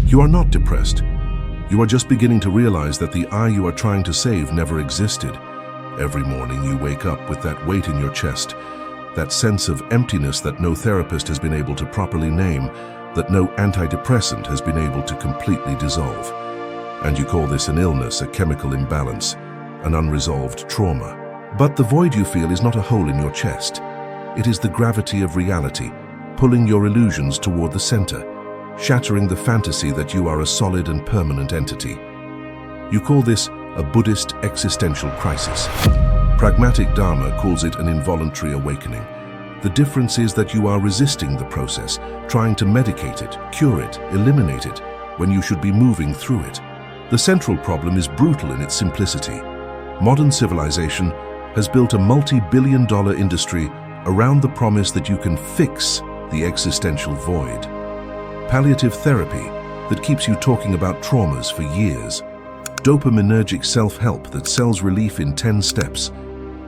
You are not depressed. You are just beginning to realize that the I you are trying to save never existed. Every morning you wake up with that weight in your chest, that sense of emptiness that no therapist has been able to properly name, that no antidepressant has been able to completely dissolve. And you call this an illness, a chemical imbalance, an unresolved trauma. But the void you feel is not a hole in your chest. It is the gravity of reality, pulling your illusions toward the center, shattering the fantasy that you are a solid and permanent entity. You call this a Buddhist existential crisis. Pragmatic Dharma calls it an involuntary awakening. The difference is that you are resisting the process, trying to medicate it, cure it, eliminate it, when you should be moving through it. The central problem is brutal in its simplicity. Modern civilization has built a multi-billion-dollar industry around the promise that you can fix the existential void. Palliative therapy that keeps you talking about traumas for years. Dopaminergic self-help that sells relief in 10 steps.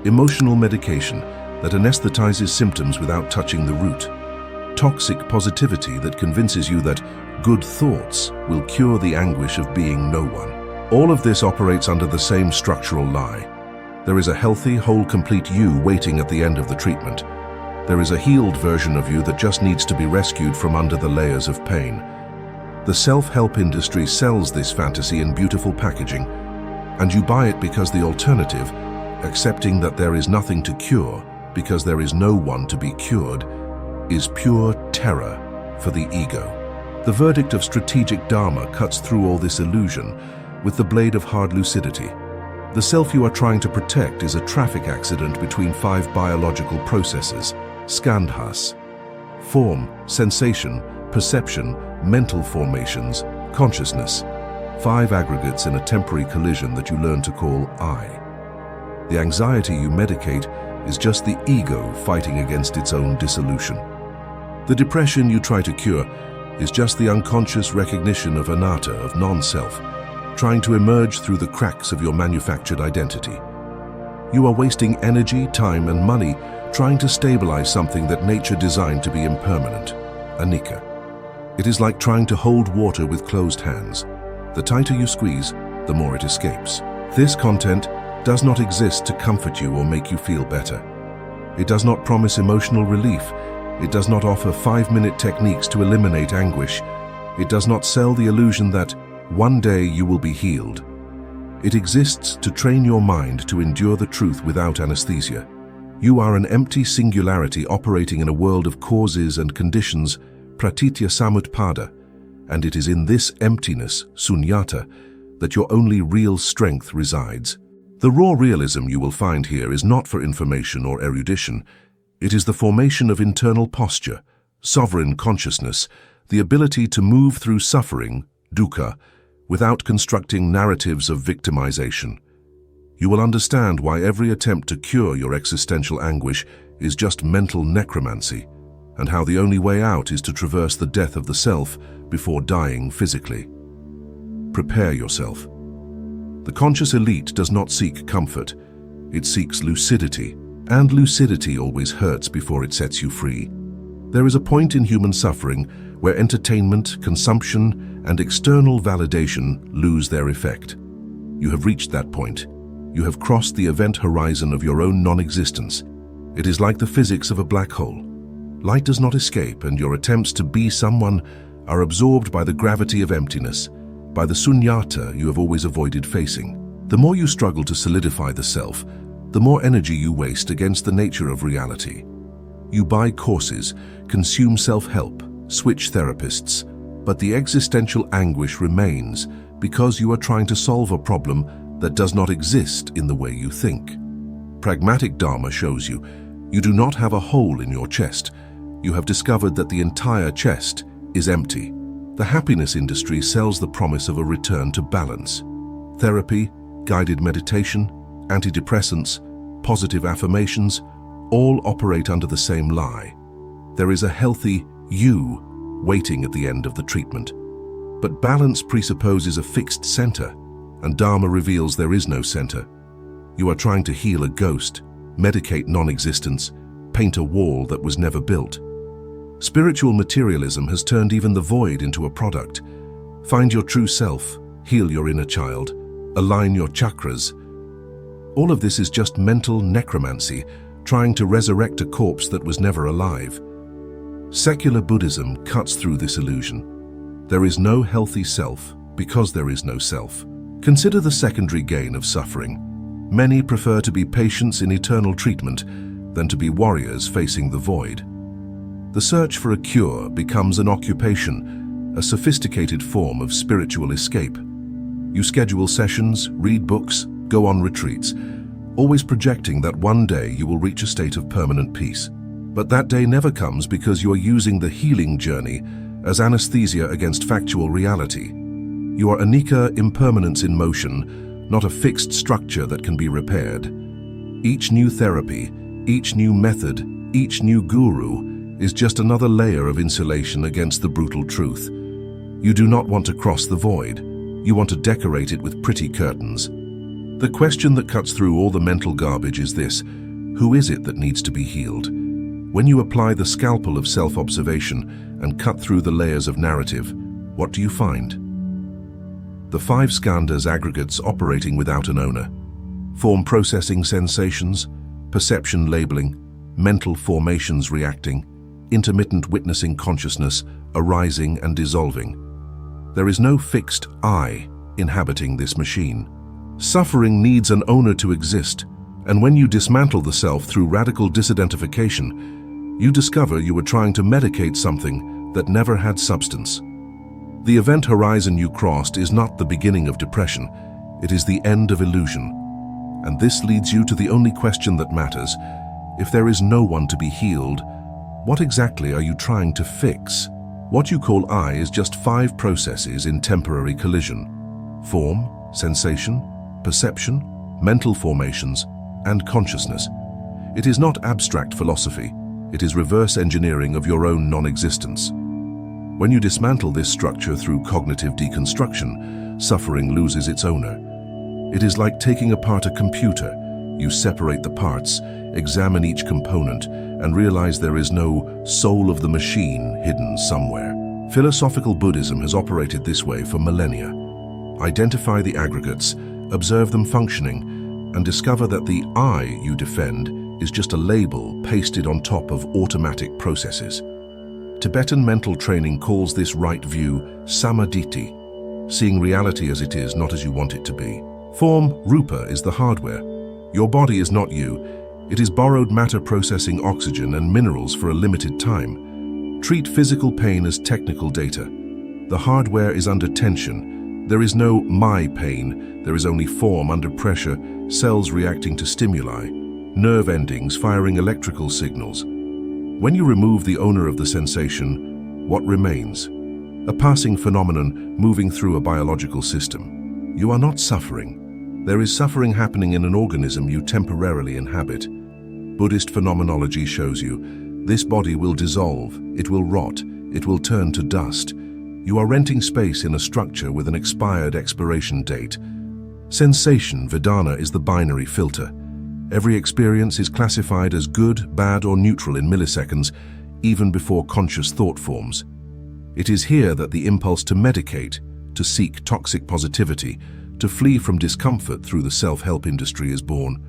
Emotional medication that anesthetizes symptoms without touching the root. Toxic positivity that convinces you that good thoughts will cure the anguish of being no one. All of this operates under the same structural lie. There is a healthy, whole, complete you waiting at the end of the treatment. There is a healed version of you that just needs to be rescued from under the layers of pain. The self-help industry sells this fantasy in beautiful packaging, and you buy it because the alternative, accepting that there is nothing to cure because there is no one to be cured, is pure terror for the ego. The verdict of strategic Dharma cuts through all this illusion with the blade of hard lucidity. The self you are trying to protect is a traffic accident between 5 biological processes, skandhas: form, sensation, perception, mental formations, consciousness. 5 aggregates in a temporary collision that you learn to call I. The anxiety you medicate is just the ego fighting against its own dissolution. The depression you try to cure is just the unconscious recognition of anatta, of non-self, trying to emerge through the cracks of your manufactured identity. You are wasting energy, time, and money trying to stabilize something that nature designed to be impermanent, anicca. It is like trying to hold water with closed hands. The tighter you squeeze, the more it escapes. This content does not exist to comfort you or make you feel better. It does not promise emotional relief. It does not offer 5-minute techniques to eliminate anguish. It does not sell the illusion that one day you will be healed. It exists to train your mind to endure the truth without anesthesia. You are an empty singularity operating in a world of causes and conditions, pratitya samutpada, and it is in this emptiness, sunyata, that your only real strength resides. The raw realism you will find here is not for information or erudition. It is the formation of internal posture, sovereign consciousness, the ability to move through suffering, dukkha, without constructing narratives of victimization. You will understand why every attempt to cure your existential anguish is just mental necromancy, and how the only way out is to traverse the death of the self before dying physically. Prepare yourself. The conscious elite does not seek comfort, it seeks lucidity, and lucidity always hurts before it sets you free. There is a point in human suffering where entertainment, consumption, and external validation lose their effect. You have reached that point. You have crossed the event horizon of your own non-existence. It is like the physics of a black hole. Light does not escape, and your attempts to be someone are absorbed by the gravity of emptiness, by the sunyata you have always avoided facing. The more you struggle to solidify the self, the more energy you waste against the nature of reality. You buy courses, consume self-help, switch therapists, but the existential anguish remains because you are trying to solve a problem that does not exist in the way you think. Pragmatic Dharma shows you do not have a hole in your chest. You have discovered that the entire chest is empty. The happiness industry sells the promise of a return to balance. Therapy, guided meditation, antidepressants, positive affirmations, all operate under the same lie. There is a healthy you waiting at the end of the treatment. But balance presupposes a fixed center, and Dharma reveals there is no center. You are trying to heal a ghost, medicate non-existence, paint a wall that was never built. Spiritual materialism has turned even the void into a product. Find your true self, heal your inner child, align your chakras. All of this is just mental necromancy, trying to resurrect a corpse that was never alive. Secular Buddhism cuts through this illusion. There is no healthy self because there is no self. Consider the secondary gain of suffering. Many prefer to be patients in eternal treatment than to be warriors facing the void. The search for a cure becomes an occupation, a sophisticated form of spiritual escape. You schedule sessions, read books, go on retreats, always projecting that one day you will reach a state of permanent peace. But that day never comes because you are using the healing journey as anesthesia against factual reality. You are anicca, impermanence in motion, not a fixed structure that can be repaired. Each new therapy, each new method, each new guru is just another layer of insulation against the brutal truth. You do not want to cross the void. You want to decorate it with pretty curtains. The question that cuts through all the mental garbage is this: who is it that needs to be healed? When you apply the scalpel of self-observation and cut through the layers of narrative, what do you find? The 5 skandhas aggregates operating without an owner. Form processing sensations, perception labeling, mental formations reacting, intermittent witnessing consciousness arising and dissolving. There is no fixed I inhabiting this machine. Suffering needs an owner to exist, and when you dismantle the self through radical disidentification, you discover you were trying to medicate something that never had substance. The event horizon you crossed is not the beginning of depression, it is the end of illusion. And this leads you to the only question that matters. If there is no one to be healed, what exactly are you trying to fix? What you call I is just 5 processes in temporary collision: form, sensation, perception, mental formations, and consciousness. It is not abstract philosophy, it is reverse engineering of your own non-existence. When you dismantle this structure through cognitive deconstruction, suffering loses its owner. It is like taking apart a computer. You separate the parts, examine each component, and realize there is no soul of the machine hidden somewhere. Philosophical Buddhism has operated this way for millennia. Identify the aggregates, observe them functioning, and discover that the I you defend is just a label pasted on top of automatic processes. Tibetan mental training calls this right view samadhi, seeing reality as it is, not as you want it to be. Form, rupa, is the hardware. Your body is not you. It is borrowed matter processing oxygen and minerals for a limited time. Treat physical pain as technical data. The hardware is under tension. There is no my pain. There is only form under pressure, cells reacting to stimuli, nerve endings firing electrical signals. When you remove the owner of the sensation, what remains? A passing phenomenon moving through a biological system. You are not suffering. There is suffering happening in an organism you temporarily inhabit. Buddhist phenomenology shows you this body will dissolve, it will rot, it will turn to dust. You are renting space in a structure with an expired expiration date. Sensation, Vedana, is the binary filter. Every experience is classified as good, bad, or neutral in milliseconds, even before conscious thought forms. It is here that the impulse to medicate, to seek toxic positivity, to flee from discomfort through the self-help industry is born.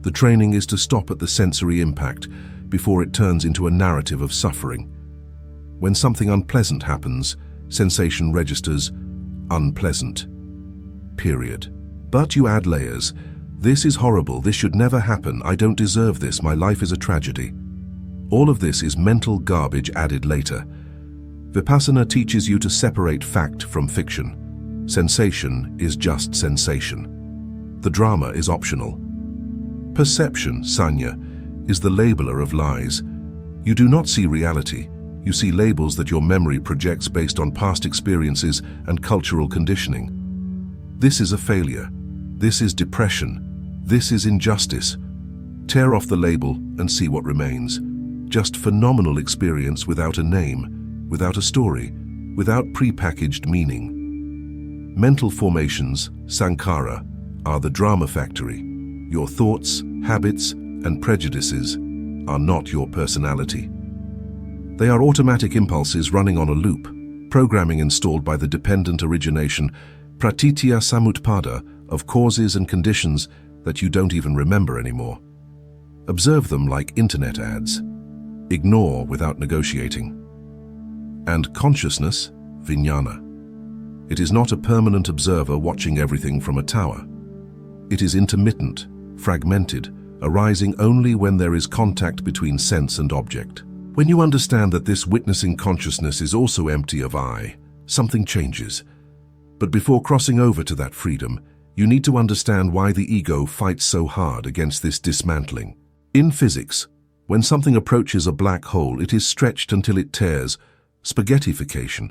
The training is to stop at the sensory impact before it turns into a narrative of suffering. When something unpleasant happens, sensation registers unpleasant. Period. But you add layers. This is horrible, this should never happen, I don't deserve this, my life is a tragedy. All of this is mental garbage added later. Vipassana teaches you to separate fact from fiction. Sensation is just sensation. The drama is optional. Perception, Sanya, is the labeler of lies. You do not see reality. You see labels that your memory projects based on past experiences and cultural conditioning. This is a failure. This is depression. This is injustice. Tear off the label and see what remains. Just phenomenal experience without a name, without a story, without prepackaged meaning. Mental formations, sankhara, are the drama factory. Your thoughts, habits, and prejudices are not your personality. They are automatic impulses running on a loop. programming installed by the dependent origination, pratitya samutpada, of causes and conditions that you don't even remember anymore. Observe them like internet ads. Ignore without negotiating. And consciousness, vijnana. It is not a permanent observer watching everything from a tower. It is intermittent, fragmented, arising only when there is contact between sense and object. When you understand that this witnessing consciousness is also empty of I, something changes. But before crossing over to that freedom, you need to understand why the ego fights so hard against this dismantling. In physics, when something approaches a black hole, it is stretched until it tears, spaghettification.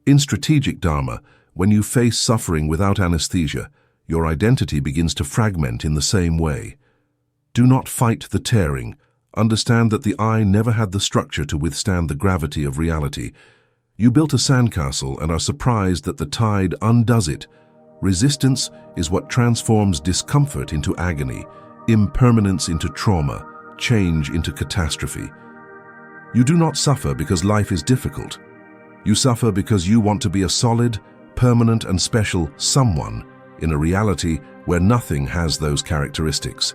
In strategic Dharma, when you face suffering without anesthesia, your identity begins to fragment in the same way. Do not fight the tearing. Understand that the I never had the structure to withstand the gravity of reality. You built a sandcastle and are surprised that the tide undoes it. Resistance is what transforms discomfort into agony, impermanence into trauma, change into catastrophe. You do not suffer because life is difficult. You suffer because you want to be a solid, permanent and special someone in a reality where nothing has those characteristics.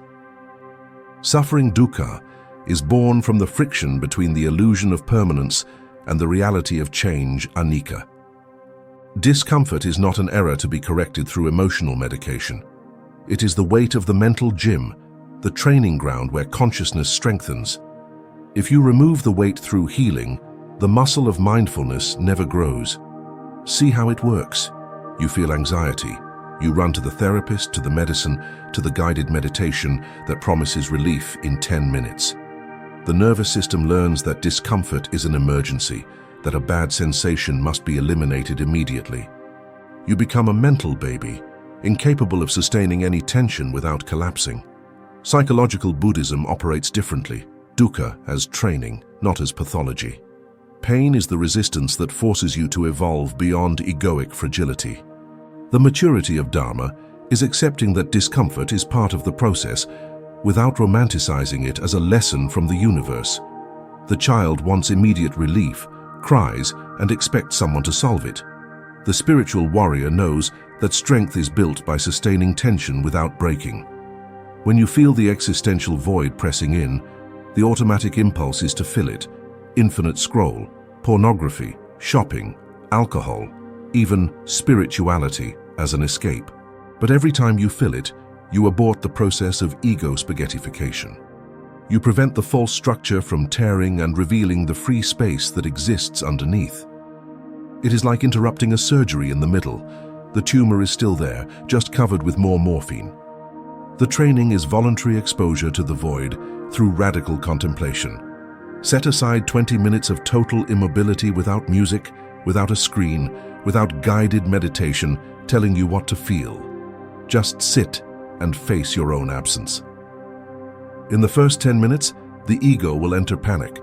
Suffering dukkha is born from the friction between the illusion of permanence and the reality of change, anicca. Discomfort is not an error to be corrected through emotional medication. It is the weight of the mental gym, the training ground where consciousness strengthens. If you remove the weight through healing, the muscle of mindfulness never grows. See how it works. You feel anxiety. You run to the therapist, to the medicine, to the guided meditation that promises relief in 10 minutes. The nervous system learns that discomfort is an emergency, that a bad sensation must be eliminated immediately. You become a mental baby, incapable of sustaining any tension without collapsing. Psychological Buddhism operates differently. Dukkha as training, not as pathology. Pain is the resistance that forces you to evolve beyond egoic fragility. The maturity of Dharma is accepting that discomfort is part of the process without romanticizing it as a lesson from the universe. The child wants immediate relief, cries, and expects someone to solve it. The spiritual warrior knows that strength is built by sustaining tension without breaking. When you feel the existential void pressing in, the automatic impulse is to fill it. Infinite scroll, pornography, shopping, alcohol, even spirituality as an escape. But every time you fill it, you abort the process of ego spaghettification. You prevent the false structure from tearing and revealing the free space that exists underneath. It is like interrupting a surgery in the middle. The tumor is still there, just covered with more morphine. The training is voluntary exposure to the void through radical contemplation. Set aside 20 minutes of total immobility without music, without a screen, without guided meditation telling you what to feel. Just sit and face your own absence. In the first 10 minutes, the ego will enter panic.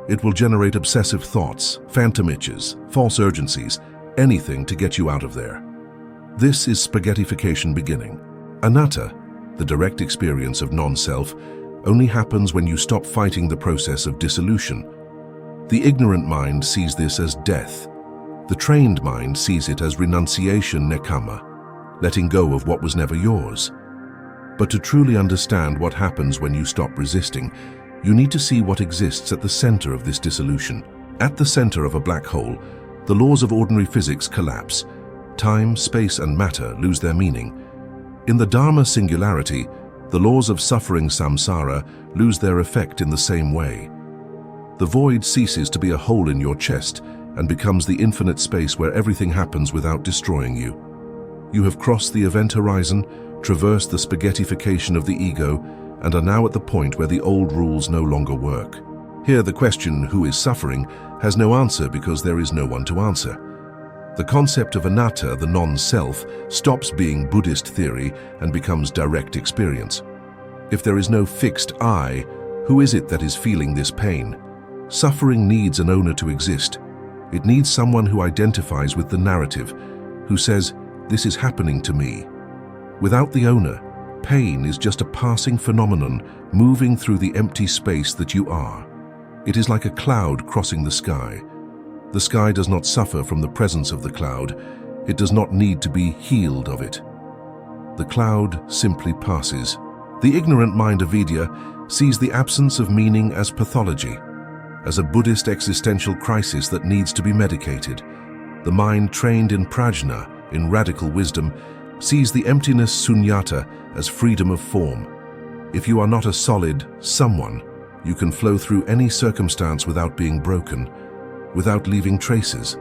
It will generate obsessive thoughts, phantom itches, false urgencies, anything to get you out of there. This is spaghettification beginning. Anatta, the direct experience of non-self, only happens when you stop fighting the process of dissolution. The ignorant mind sees this as death. The trained mind sees it as renunciation, nekama, letting go of what was never yours. But to truly understand what happens when you stop resisting, you need to see what exists at the center of this dissolution. At the center of a black hole, the laws of ordinary physics collapse. Time, space, and matter lose their meaning. In the Dharma singularity, the laws of suffering samsara lose their effect in the same way. The void ceases to be a hole in your chest and becomes the infinite space where everything happens without destroying you. You have crossed the event horizon, traversed the spaghettification of the ego, and are now at the point where the old rules no longer work. Here the question, who is suffering, has no answer because there is no one to answer. The concept of anatta, the non-self, stops being Buddhist theory and becomes direct experience. If there is no fixed I, who is it that is feeling this pain? Suffering needs an owner to exist. It needs someone who identifies with the narrative, who says, "This is happening to me." Without the owner, pain is just a passing phenomenon moving through the empty space that you are. It is like a cloud crossing the sky. The sky does not suffer from the presence of the cloud. It does not need to be healed of it. The cloud simply passes. The ignorant mind of Vidya sees the absence of meaning as pathology, as a Buddhist existential crisis that needs to be medicated. The mind trained in prajna, in radical wisdom, sees the emptiness sunyata as freedom of form. If you are not a solid someone, you can flow through any circumstance without being broken, without leaving traces,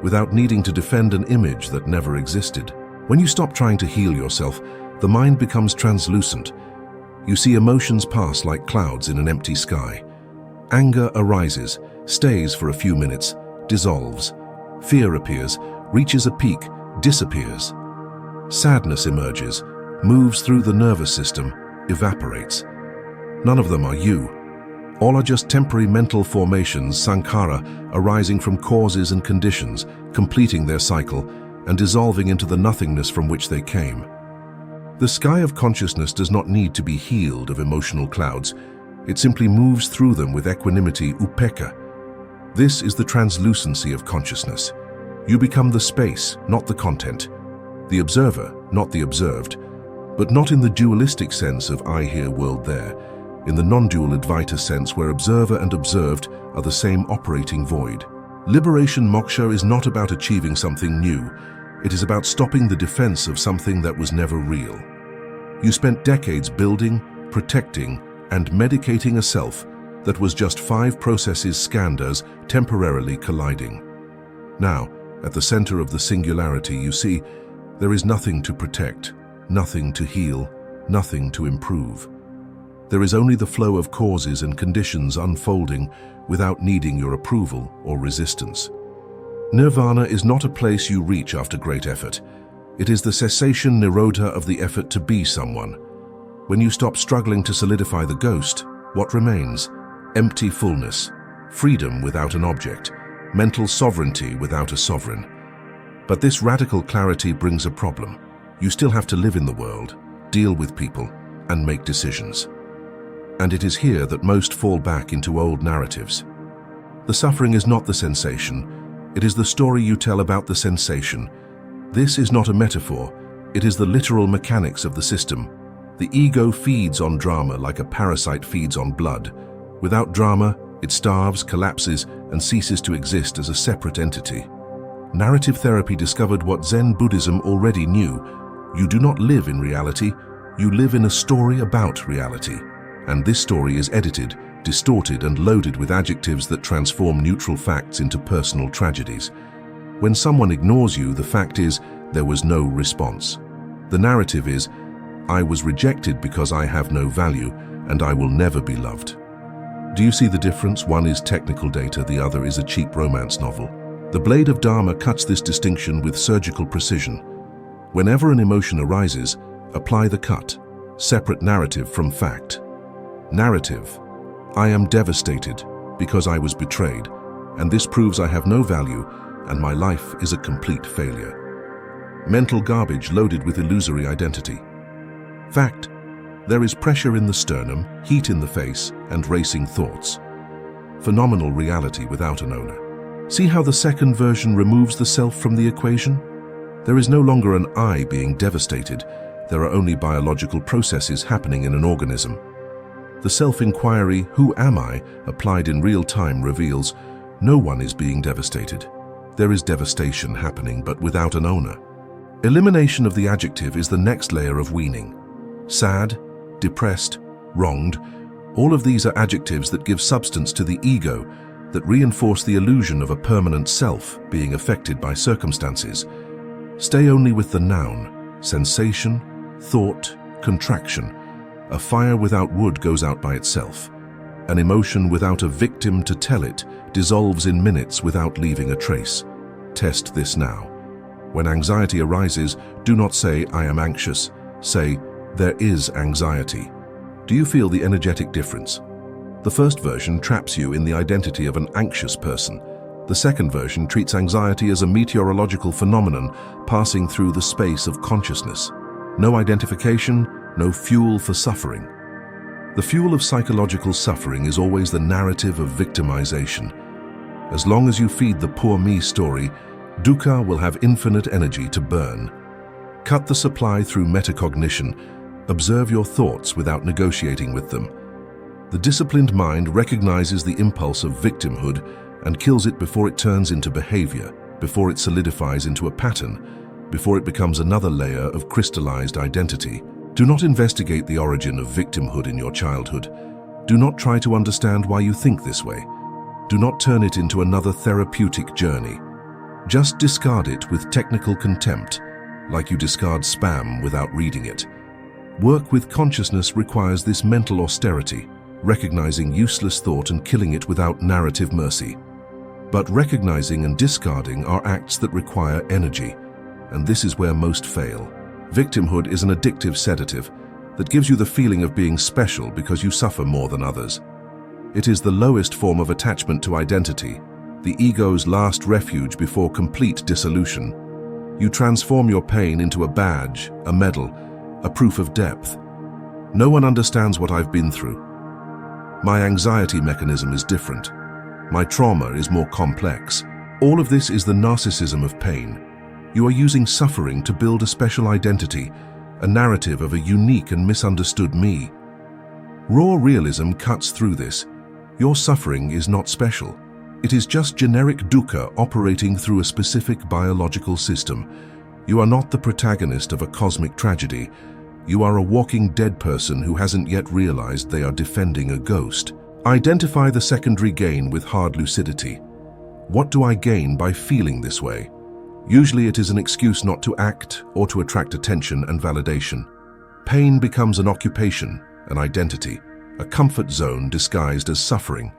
without needing to defend an image that never existed. When you stop trying to heal yourself, the mind becomes translucent. You see emotions pass like clouds in an empty sky. Anger arises, stays for a few minutes, dissolves. Fear appears, reaches a peak, disappears. Sadness emerges, moves through the nervous system, evaporates. None of them are you. All are just temporary mental formations, sankhara, arising from causes and conditions, completing their cycle, and dissolving into the nothingness from which they came. The sky of consciousness does not need to be healed of emotional clouds. It simply moves through them with equanimity, upekkha. This is the translucency of consciousness. You become the space, not the content. The observer, not the observed. But not in the dualistic sense of I here, world there. In the non-dual Advaita sense where observer and observed are the same operating void. Liberation moksha is not about achieving something new. It is about stopping the defense of something that was never real. You spent decades building, protecting, and medicating a self that was just 5 processes, skandhas, temporarily colliding. Now, at the center of the singularity, you see, there is nothing to protect, nothing to heal, nothing to improve. There is only the flow of causes and conditions unfolding without needing your approval or resistance. Nirvana is not a place you reach after great effort. It is the cessation nirodha of the effort to be someone. When you stop struggling to solidify the ghost, what remains? Empty fullness, freedom without an object, mental sovereignty without a sovereign. But this radical clarity brings a problem. You still have to live in the world, deal with people, and make decisions. And it is here that most fall back into old narratives. The suffering is not the sensation. It is the story you tell about the sensation. This is not a metaphor. It is the literal mechanics of the system. The ego feeds on drama like a parasite feeds on blood. Without drama, it starves, collapses, and ceases to exist as a separate entity. Narrative therapy discovered what Zen Buddhism already knew. You do not live in reality. You live in a story about reality. And this story is edited, distorted, and loaded with adjectives that transform neutral facts into personal tragedies. When someone ignores you, the fact is, there was no response. The narrative is, I was rejected because I have no value, and I will never be loved. Do you see the difference? One is technical data, the other is a cheap romance novel. The blade of Dharma cuts this distinction with surgical precision. Whenever an emotion arises, apply the cut. Separate narrative from fact. Narrative. I am devastated because I was betrayed, and this proves I have no value and my life is a complete failure. Mental garbage loaded with illusory identity. Fact. There is pressure in the sternum, heat in the face, and racing thoughts. Phenomenal reality without an owner. See how the second version removes the self from the equation? There is no longer an I being devastated. There are only biological processes happening in an organism. The self-inquiry, who am I, applied in real time reveals no one is being devastated. There is devastation happening, but without an owner. Elimination of the adjective is the next layer of weaning. Sad, depressed, wronged, all of these are adjectives that give substance to the ego, that reinforce the illusion of a permanent self being affected by circumstances. Stay only with the noun, sensation, thought, contraction. A fire without wood goes out by itself. An emotion without a victim to tell it dissolves in minutes without leaving a trace. Test this now. When anxiety arises, do not say, I am anxious. Say, there is anxiety. Do you feel the energetic difference? The first version traps you in the identity of an anxious person. The second version treats anxiety as a meteorological phenomenon passing through the space of consciousness. No identification, no fuel for suffering. The fuel of psychological suffering is always the narrative of victimization. As long as you feed the poor me story, Dukkha will have infinite energy to burn. Cut the supply through metacognition. Observe your thoughts without negotiating with them. The disciplined mind recognizes the impulse of victimhood and kills it before it turns into behavior, before it solidifies into a pattern, before it becomes another layer of crystallized identity. Do not investigate the origin of victimhood in your childhood. Do not try to understand why you think this way. Do not turn it into another therapeutic journey. Just discard it with technical contempt, like you discard spam without reading it. Work with consciousness requires this mental austerity, recognizing useless thought and killing it without narrative mercy. But recognizing and discarding are acts that require energy, and this is where most fail. Victimhood is an addictive sedative that gives you the feeling of being special because you suffer more than others. It is the lowest form of attachment to identity, the ego's last refuge before complete dissolution. You transform your pain into a badge, a medal, a proof of depth. No one understands what I've been through. My anxiety mechanism is different. My trauma is more complex. All of this is the narcissism of pain. You are using suffering to build a special identity, a narrative of a unique and misunderstood me. Raw realism cuts through this. Your suffering is not special. It is just generic dukkha operating through a specific biological system. You are not the protagonist of a cosmic tragedy. You are a walking dead person who hasn't yet realized they are defending a ghost. Identify the secondary gain with hard lucidity. What do I gain by feeling this way? Usually it is an excuse not to act or to attract attention and validation. Pain becomes an occupation, an identity, a comfort zone disguised as suffering.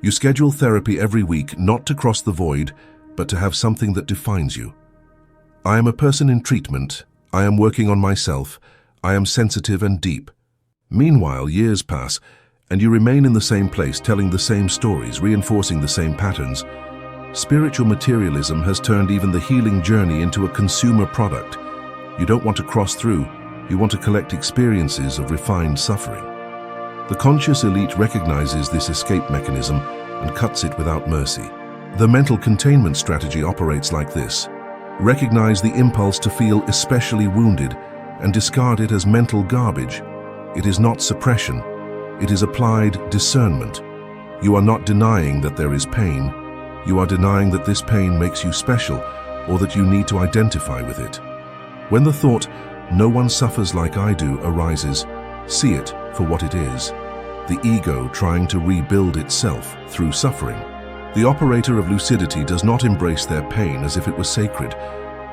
You schedule therapy every week not to cross the void, but to have something that defines you. I am a person in treatment. I am working on myself. I am sensitive and deep. Meanwhile, years pass, and you remain in the same place, telling the same stories, reinforcing the same patterns. Spiritual materialism has turned even the healing journey into a consumer product. You don't want to cross through. You want to collect experiences of refined suffering. The conscious elite recognizes this escape mechanism and cuts it without mercy. The mental containment strategy operates like this. Recognize the impulse to feel especially wounded and discard it as mental garbage. It is not suppression. It is applied discernment. You are not denying that there is pain. You are denying that this pain makes you special or that you need to identify with it. When the thought, "No one suffers like I do," arises, see it for what it is. The ego trying to rebuild itself through suffering. The operator of lucidity does not embrace their pain as if it was sacred.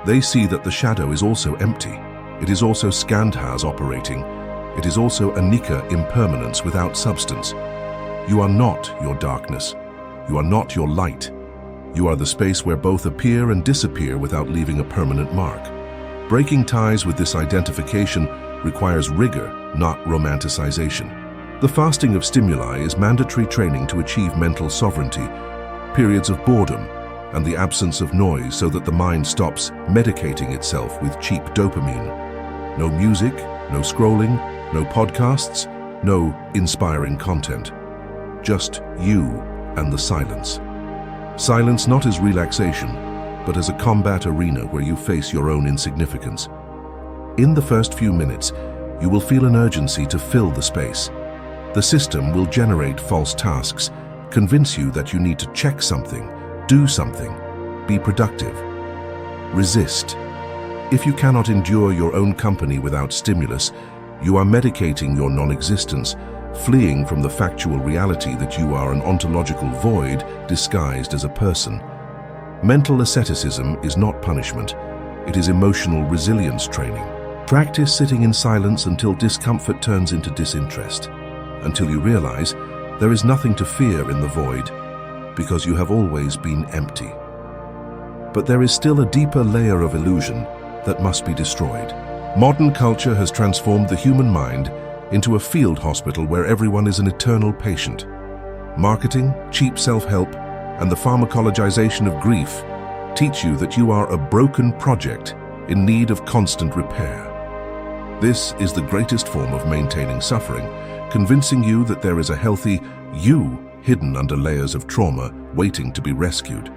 They see that the shadow is also empty. It is also skandhas operating. It is also anicca, impermanence without substance. You are not your darkness. You are not your light. You are the space where both appear and disappear without leaving a permanent mark. Breaking ties with this identification requires rigor, not romanticization. The fasting of stimuli is mandatory training to achieve mental sovereignty, periods of boredom, and the absence of noise so that the mind stops medicating itself with cheap dopamine. No music, no scrolling, no podcasts, no inspiring content. Just you and the silence. Silence not as relaxation, but as a combat arena where you face your own insignificance. In the first few minutes, you will feel an urgency to fill the space. The system will generate false tasks, convince you that you need to check something, do something, be productive. Resist. If you cannot endure your own company without stimulus, you are medicating your non-existence, fleeing from the factual reality that you are an ontological void disguised as a person. Mental asceticism is not punishment. It is emotional resilience training. Practice sitting in silence until discomfort turns into disinterest, until you realize there is nothing to fear in the void, because you have always been empty. But there is still a deeper layer of illusion that must be destroyed. Modern culture has transformed the human mind into a field hospital where everyone is an eternal patient. Marketing, cheap self-help, and the pharmacologization of grief teach you that you are a broken project in need of constant repair. This is the greatest form of maintaining suffering, convincing you that there is a healthy you hidden under layers of trauma, waiting to be rescued.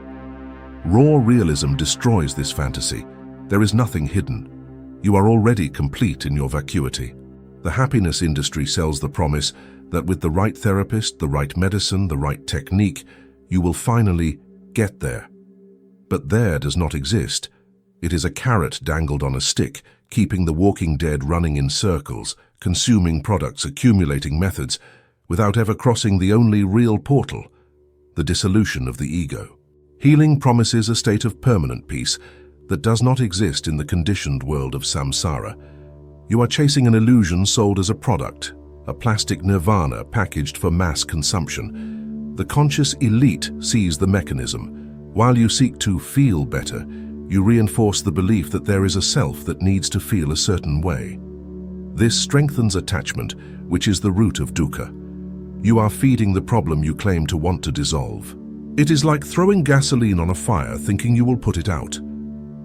Raw realism destroys this fantasy. There is nothing hidden. You are already complete in your vacuity. The happiness industry sells the promise that with the right therapist, the right medicine, the right technique, you will finally get there. But there does not exist. It is a carrot dangled on a stick, keeping the walking dead running in circles, consuming products, accumulating methods, without ever crossing the only real portal, the dissolution of the ego. Healing promises a state of permanent peace that does not exist in the conditioned world of samsara. You are chasing an illusion sold as a product, a plastic nirvana packaged for mass consumption. The conscious elite sees the mechanism. While you seek to feel better, you reinforce the belief that there is a self that needs to feel a certain way. This strengthens attachment, which is the root of dukkha. You are feeding the problem you claim to want to dissolve. It is like throwing gasoline on a fire thinking you will put it out.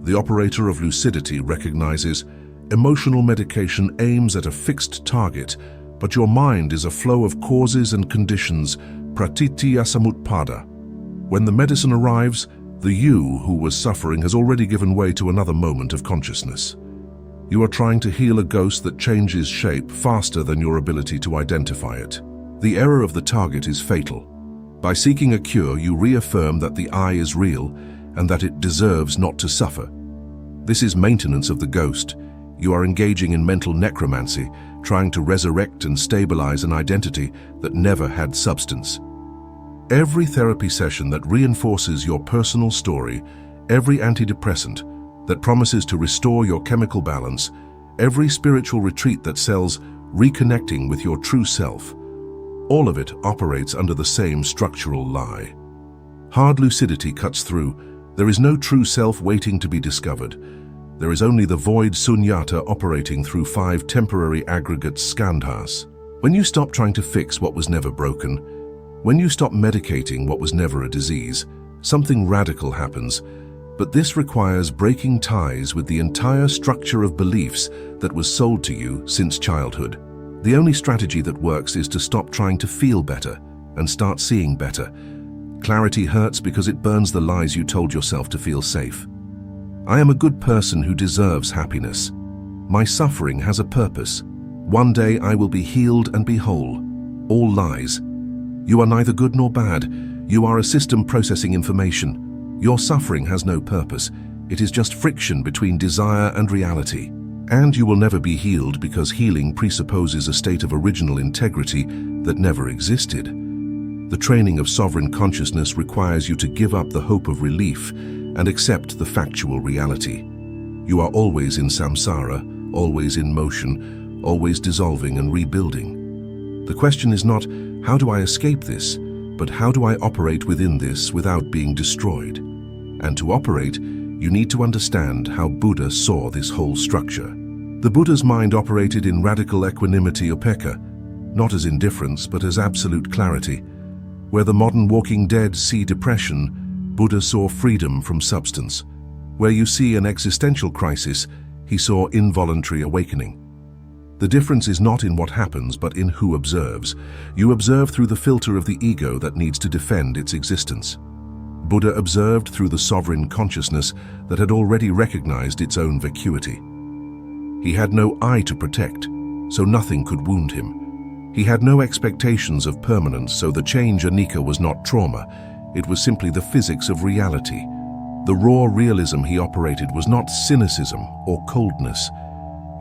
The operator of lucidity recognizes emotional medication aims at a fixed target, but your mind is a flow of causes and conditions, pratitya samutpada. When the medicine arrives, the you who was suffering has already given way to another moment of consciousness. You are trying to heal a ghost that changes shape faster than your ability to identify it. The error of the target is fatal. By seeking a cure, you reaffirm that the I is real and that it deserves not to suffer. This is maintenance of the ghost. You are engaging in mental necromancy, trying to resurrect and stabilize an identity that never had substance. Every therapy session that reinforces your personal story, every antidepressant that promises to restore your chemical balance, every spiritual retreat that sells reconnecting with your true self, all of it operates under the same structural lie. Hard lucidity cuts through. There is no true self waiting to be discovered. There is only the void Sunyata operating through 5 temporary aggregates skandhas. When you stop trying to fix what was never broken, when you stop medicating what was never a disease, something radical happens. But this requires breaking ties with the entire structure of beliefs that was sold to you since childhood. The only strategy that works is to stop trying to feel better and start seeing better. Clarity hurts because it burns the lies you told yourself to feel safe. I am a good person who deserves happiness. My suffering has a purpose. One day I will be healed and be whole. All lies. You are neither good nor bad. You are a system processing information. Your suffering has no purpose. It is just friction between desire and reality. And you will never be healed because healing presupposes a state of original integrity that never existed. The training of sovereign consciousness requires you to give up the hope of relief and accept the factual reality. You are always in samsara, always in motion, always dissolving and rebuilding. The question is not, how do I escape this, but how do I operate within this without being destroyed? And to operate, you need to understand how Buddha saw this whole structure. The Buddha's mind operated in radical equanimity upekkha, not as indifference but as absolute clarity. Where the modern walking dead see depression, Buddha saw freedom from substance. Where you see an existential crisis, he saw involuntary awakening. The difference is not in what happens but in who observes. You observe through the filter of the ego that needs to defend its existence. Buddha observed through the sovereign consciousness that had already recognized its own vacuity. He had no I to protect, so nothing could wound him. He had no expectations of permanence, so the change anicca was not trauma. It was simply the physics of reality. The raw realism he operated was not cynicism or coldness.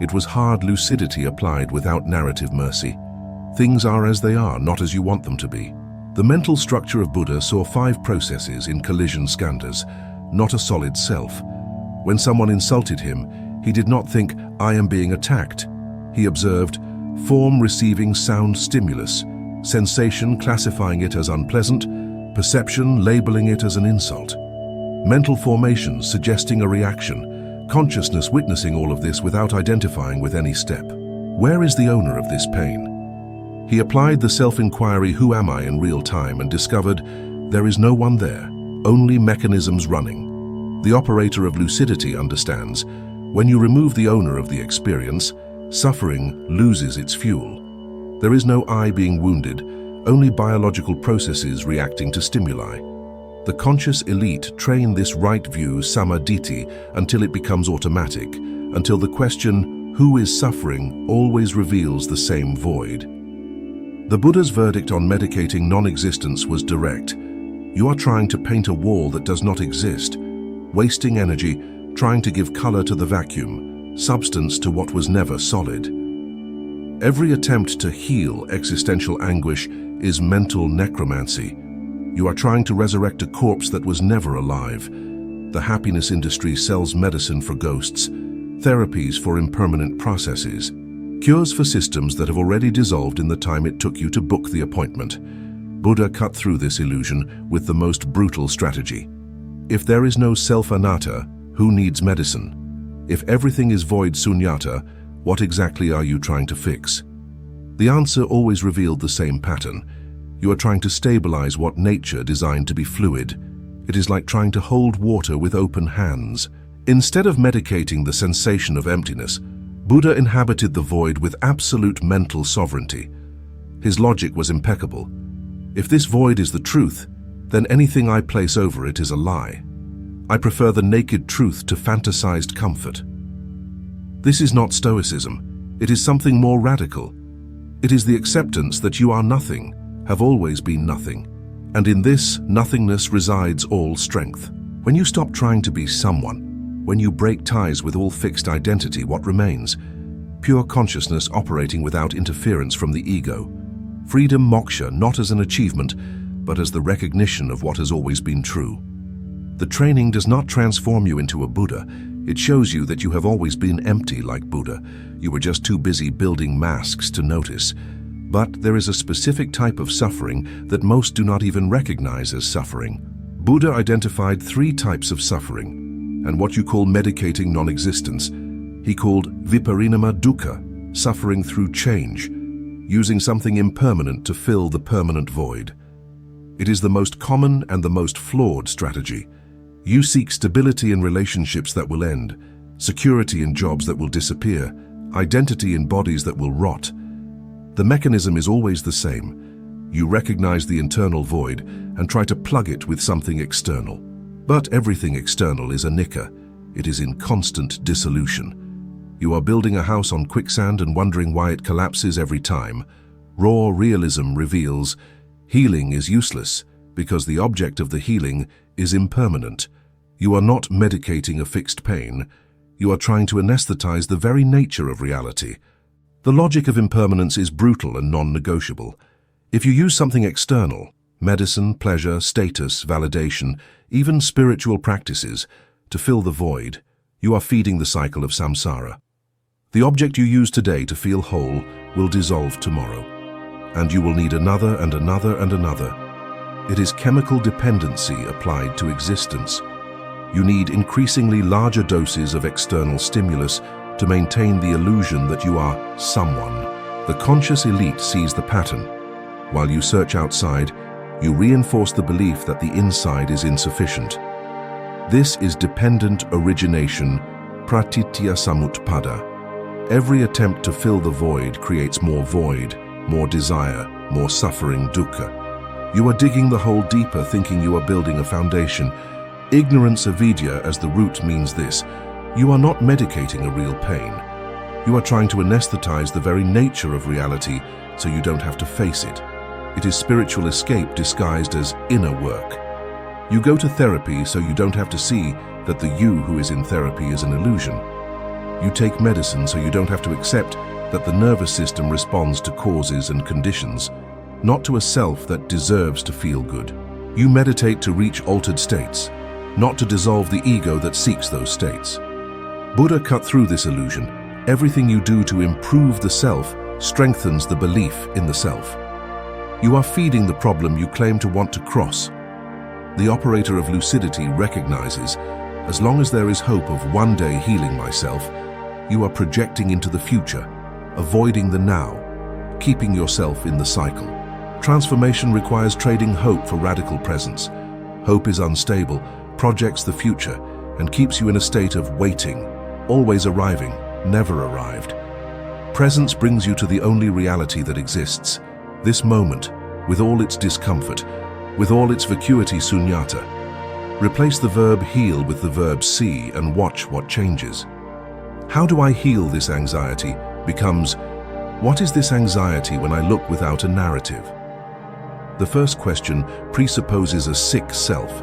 It was hard lucidity applied without narrative mercy. Things are as they are, not as you want them to be. The mental structure of Buddha saw 5 processes in collision skandhas, not a solid self. When someone insulted him, he did not think, I am being attacked. He observed, form receiving sound stimulus, sensation classifying it as unpleasant, perception labeling it as an insult. Mental formations suggesting a reaction, consciousness witnessing all of this without identifying with any step. Where is the owner of this pain? He applied the self-inquiry, who am I in real time, and discovered there is no one there, only mechanisms running. The operator of lucidity understands, when you remove the owner of the experience, suffering loses its fuel. There is no I being wounded, only biological processes reacting to stimuli. The conscious elite train this right view samadhi until it becomes automatic, until the question, who is suffering, always reveals the same void. The Buddha's verdict on medicating non-existence was direct. You are trying to paint a wall that does not exist, wasting energy, trying to give color to the vacuum, substance to what was never solid. Every attempt to heal existential anguish is mental necromancy. You are trying to resurrect a corpse that was never alive. The happiness industry sells medicine for ghosts, therapies for impermanent processes, cures for systems that have already dissolved in the time it took you to book the appointment. Buddha cut through this illusion with the most brutal strategy. If there is no self-anatta, who needs medicine? If everything is void sunyata, what exactly are you trying to fix? The answer always revealed the same pattern. You are trying to stabilize what nature designed to be fluid. It is like trying to hold water with open hands. Instead of medicating the sensation of emptiness, Buddha inhabited the void with absolute mental sovereignty. His logic was impeccable. If this void is the truth, then anything I place over it is a lie. I prefer the naked truth to fantasized comfort. This is not stoicism. It is something more radical. It is the acceptance that you are nothing, have always been nothing, and in this nothingness resides all strength. When you stop trying to be someone, when you break ties with all fixed identity, what remains? Pure consciousness operating without interference from the ego. Freedom moksha not as an achievement, but as the recognition of what has always been true. The training does not transform you into a Buddha. It shows you that you have always been empty like Buddha. You were just too busy building masks to notice. But there is a specific type of suffering that most do not even recognize as suffering. Buddha identified 3 types of suffering, and what you call medicating non-existence, he called viparinama dukkha, suffering through change, using something impermanent to fill the permanent void. It is the most common and the most flawed strategy. You seek stability in relationships that will end, security in jobs that will disappear, identity in bodies that will rot. The mechanism is always the same. You recognize the internal void and try to plug it with something external. But everything external is anicca. It is in constant dissolution. You are building a house on quicksand and wondering why it collapses every time. Raw realism reveals healing is useless because the object of the healing is impermanent. You are not medicating a fixed pain. You are trying to anesthetize the very nature of reality. The logic of impermanence is brutal and non-negotiable. If you use something external, medicine, pleasure, status, validation, even spiritual practices, to fill the void, you are feeding the cycle of samsara. The object you use today to feel whole will dissolve tomorrow, and you will need another and another and another. It is chemical dependency applied to existence. You need increasingly larger doses of external stimulus to maintain the illusion that you are someone. The conscious elite sees the pattern. While you search outside, you reinforce the belief that the inside is insufficient. This is dependent origination, pratitya samutpada. Every attempt to fill the void creates more void, more desire, more suffering, dukkha. You are digging the hole deeper, thinking you are building a foundation. Ignorance avidya as the root means this. You are not medicating a real pain. You are trying to anesthetize the very nature of reality so you don't have to face it. It is spiritual escape disguised as inner work. You go to therapy so you don't have to see that the you who is in therapy is an illusion. You take medicine so you don't have to accept that the nervous system responds to causes and conditions, not to a self that deserves to feel good. You meditate to reach altered states, not to dissolve the ego that seeks those states. Buddha cut through this illusion. Everything you do to improve the self strengthens the belief in the self. You are feeding the problem you claim to want to cross. The operator of lucidity recognizes, as long as there is hope of one day healing myself, you are projecting into the future, avoiding the now, keeping yourself in the cycle. Transformation requires trading hope for radical presence. Hope is unstable, projects the future, and keeps you in a state of waiting, always arriving, never arrived. Presence brings you to the only reality that exists, this moment, with all its discomfort, with all its vacuity sunyata. Replace the verb heal with the verb see and watch what changes. How do I heal this anxiety becomes, what is this anxiety when I look without a narrative? The first question presupposes a sick self.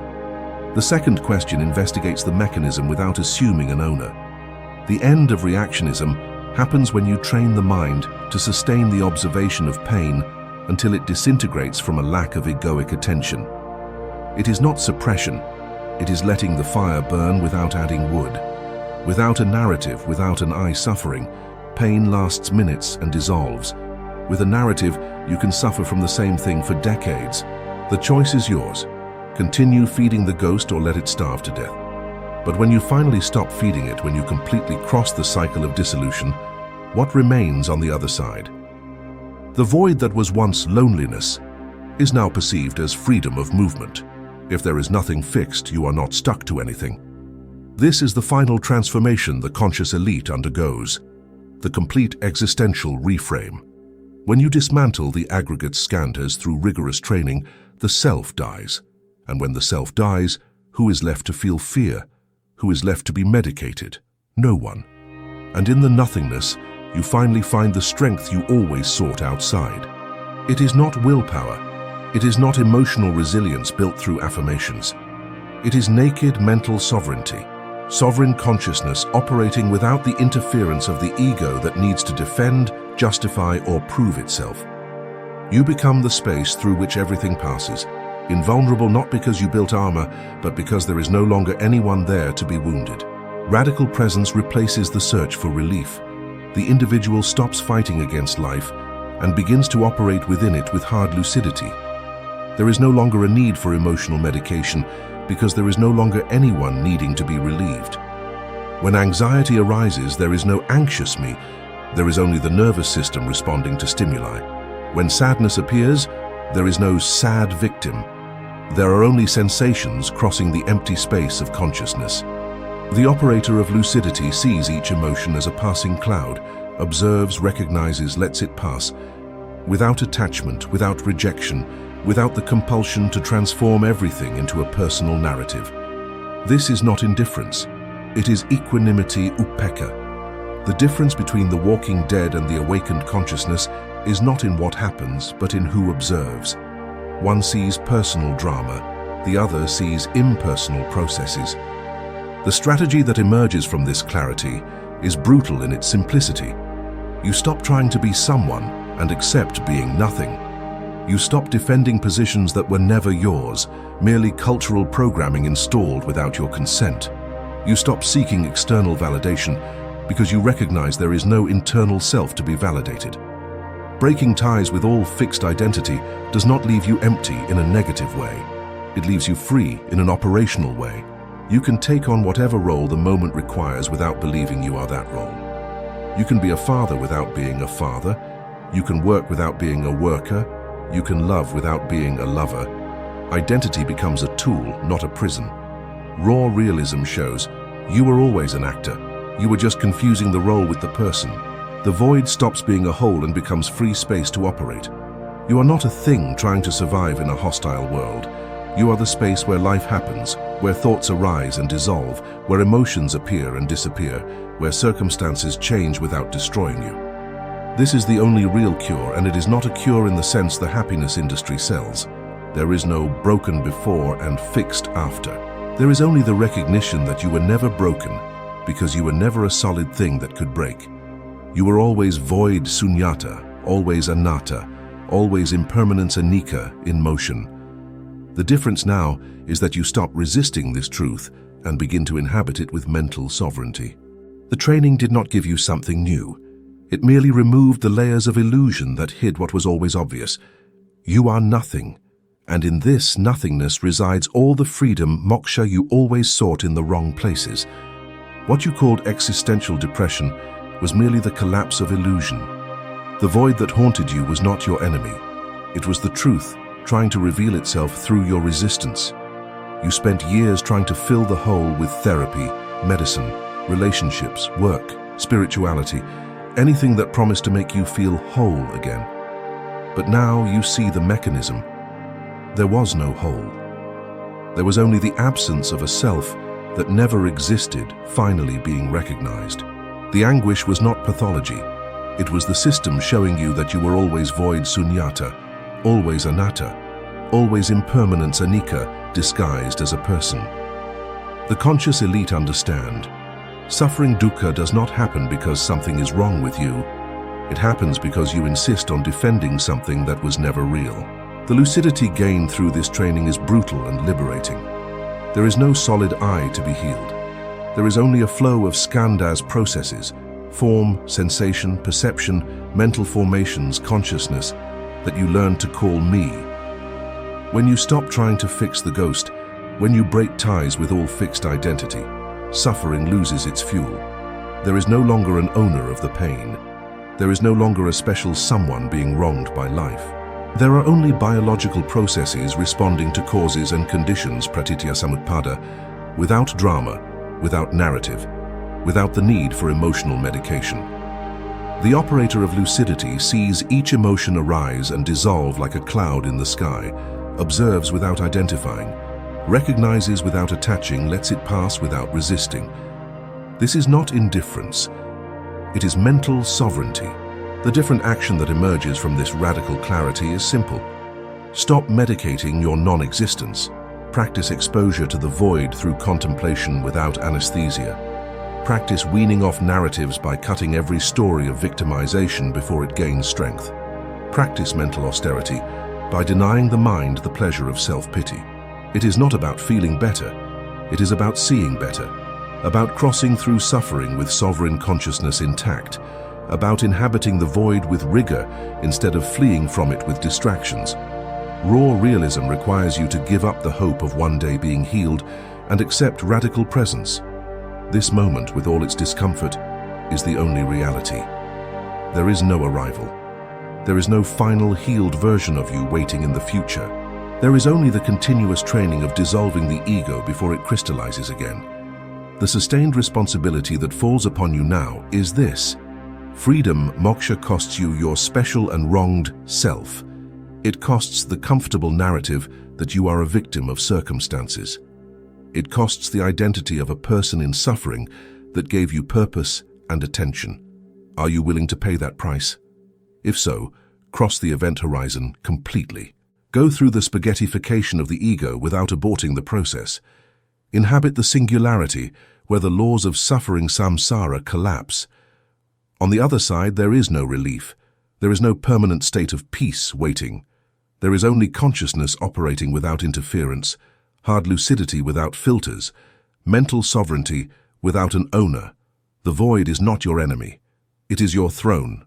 The second question investigates the mechanism without assuming an owner. The end of reactionism happens when you train the mind to sustain the observation of pain until it disintegrates from a lack of egoic attention. It is not suppression, it is letting the fire burn without adding wood. Without a narrative, without an I suffering, pain lasts minutes and dissolves. With a narrative, you can suffer from the same thing for decades. The choice is yours. Continue feeding the ghost or let it starve to death. But when you finally stop feeding it, when you completely cross the cycle of dissolution, what remains on the other side? The void that was once loneliness is now perceived as freedom of movement. If there is nothing fixed, you are not stuck to anything. This is the final transformation the conscious elite undergoes, the complete existential reframe. When you dismantle the aggregate skandhas through rigorous training, the self dies. And when the self dies, who is left to feel fear? Who is left to be medicated? No one. And in the nothingness, you finally find the strength you always sought outside. It is not willpower. It is not emotional resilience built through affirmations. It is naked mental sovereignty, sovereign consciousness operating without the interference of the ego that needs to defend, justify, or prove itself. You become the space through which everything passes, invulnerable not because you built armor, but because there is no longer anyone there to be wounded. Radical presence replaces the search for relief. The individual stops fighting against life and begins to operate within it with hard lucidity. There is no longer a need for emotional medication because there is no longer anyone needing to be relieved. When anxiety arises, there is no anxious me, there is only the nervous system responding to stimuli. When sadness appears, there is no sad victim. There are only sensations crossing the empty space of consciousness. The operator of lucidity sees each emotion as a passing cloud, observes, recognizes, lets it pass, without attachment, without rejection, without the compulsion to transform everything into a personal narrative. This is not indifference. It is equanimity upekkha. The difference between the walking dead and the awakened consciousness is not in what happens, but in who observes. One sees personal drama, the other sees impersonal processes. The strategy that emerges from this clarity is brutal in its simplicity. You stop trying to be someone and accept being nothing. You stop defending positions that were never yours, merely cultural programming installed without your consent. You stop seeking external validation because you recognize there is no internal self to be validated. Breaking ties with all fixed identity does not leave you empty in a negative way. It leaves you free in an operational way. You can take on whatever role the moment requires without believing you are that role. You can be a father without being a father. You can work without being a worker. You can love without being a lover. Identity becomes a tool, not a prison. Raw realism shows you were always an actor. You were just confusing the role with the person. The void stops being a whole and becomes free space to operate. You are not a thing trying to survive in a hostile world. You are the space where life happens, where thoughts arise and dissolve, where emotions appear and disappear, where circumstances change without destroying you. This is the only real cure, and it is not a cure in the sense the happiness industry sells. There is no broken before and fixed after. There is only the recognition that you were never broken because you were never a solid thing that could break. You were always void sunyata, always anatta, always impermanence anicca in motion. The difference now is that you stop resisting this truth and begin to inhabit it with mental sovereignty. The training did not give you something new. It merely removed the layers of illusion that hid what was always obvious. You are nothing, and in this nothingness resides all the freedom moksha you always sought in the wrong places. What you called existential depression was merely the collapse of illusion. The void that haunted you was not your enemy. It was the truth trying to reveal itself through your resistance. You spent years trying to fill the hole with therapy, medicine, relationships, work, spirituality, anything that promised to make you feel whole again. But now you see the mechanism. There was no whole. There was only the absence of a self that never existed finally being recognized. The anguish was not pathology. It was the system showing you that you were always void Sunyata, always Anatta, always impermanence anicca disguised as a person. The conscious elite understand. Suffering dukkha does not happen because something is wrong with you. It happens because you insist on defending something that was never real. The lucidity gained through this training is brutal and liberating. There is no solid I to be healed. There is only a flow of skandhas processes, form, sensation, perception, mental formations, consciousness, that you learn to call me. When you stop trying to fix the ghost, when you break ties with all fixed identity, suffering loses its fuel. There is no longer an owner of the pain. There is no longer a special someone being wronged by life. There are only biological processes responding to causes and conditions, pratitya samutpada, without drama, without narrative, without the need for emotional medication. The operator of lucidity sees each emotion arise and dissolve like a cloud in the sky, observes without identifying, recognizes without attaching, lets it pass without resisting. This is not indifference. It is mental sovereignty. The different action that emerges from this radical clarity is simple. Stop medicating your non-existence. Practice exposure to the void through contemplation without anesthesia. Practice weaning off narratives by cutting every story of victimization before it gains strength. Practice mental austerity by denying the mind the pleasure of self-pity. It is not about feeling better. It is about seeing better, about crossing through suffering with sovereign consciousness intact, about inhabiting the void with rigor instead of fleeing from it with distractions. Raw realism requires you to give up the hope of one day being healed and accept radical presence. This moment, with all its discomfort, is the only reality. There is no arrival. There is no final healed version of you waiting in the future. There is only the continuous training of dissolving the ego before it crystallizes again. The sustained responsibility that falls upon you now is this. Freedom, moksha, costs you your special and wronged self. It costs the comfortable narrative that you are a victim of circumstances. It costs the identity of a person in suffering that gave you purpose and attention. Are you willing to pay that price? If so, cross the event horizon completely. Go through the spaghettification of the ego without aborting the process. Inhabit the singularity where the laws of suffering samsara collapse. On the other side, there is no relief. There is no permanent state of peace waiting. There is only consciousness operating without interference, hard lucidity without filters, mental sovereignty without an owner. The void is not your enemy. It is your throne.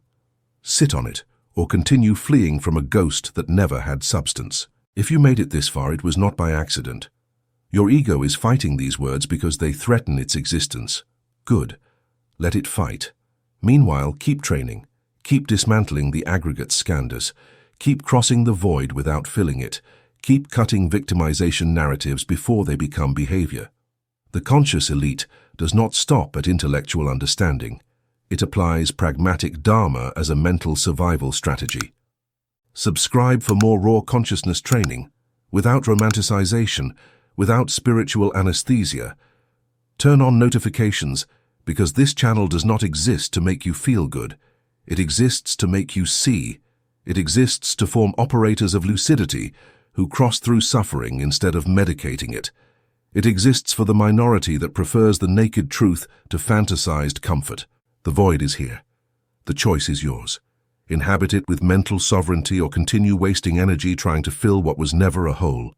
Sit on it, or continue fleeing from a ghost that never had substance. If you made it this far, it was not by accident. Your ego is fighting these words because they threaten its existence. Good. Let it fight. Meanwhile, keep training. Keep dismantling the aggregate skandhas. Keep crossing the void without filling it. Keep cutting victimization narratives before they become behavior. The conscious elite does not stop at intellectual understanding. It applies pragmatic Dharma as a mental survival strategy. Subscribe for more raw consciousness training, without romanticization, without spiritual anesthesia. Turn on notifications, because this channel does not exist to make you feel good. It exists to make you see. It exists to form operators of lucidity who cross through suffering instead of medicating it. It exists for the minority that prefers the naked truth to fantasized comfort. The void is here. The choice is yours. Inhabit it with mental sovereignty or continue wasting energy trying to fill what was never a hole.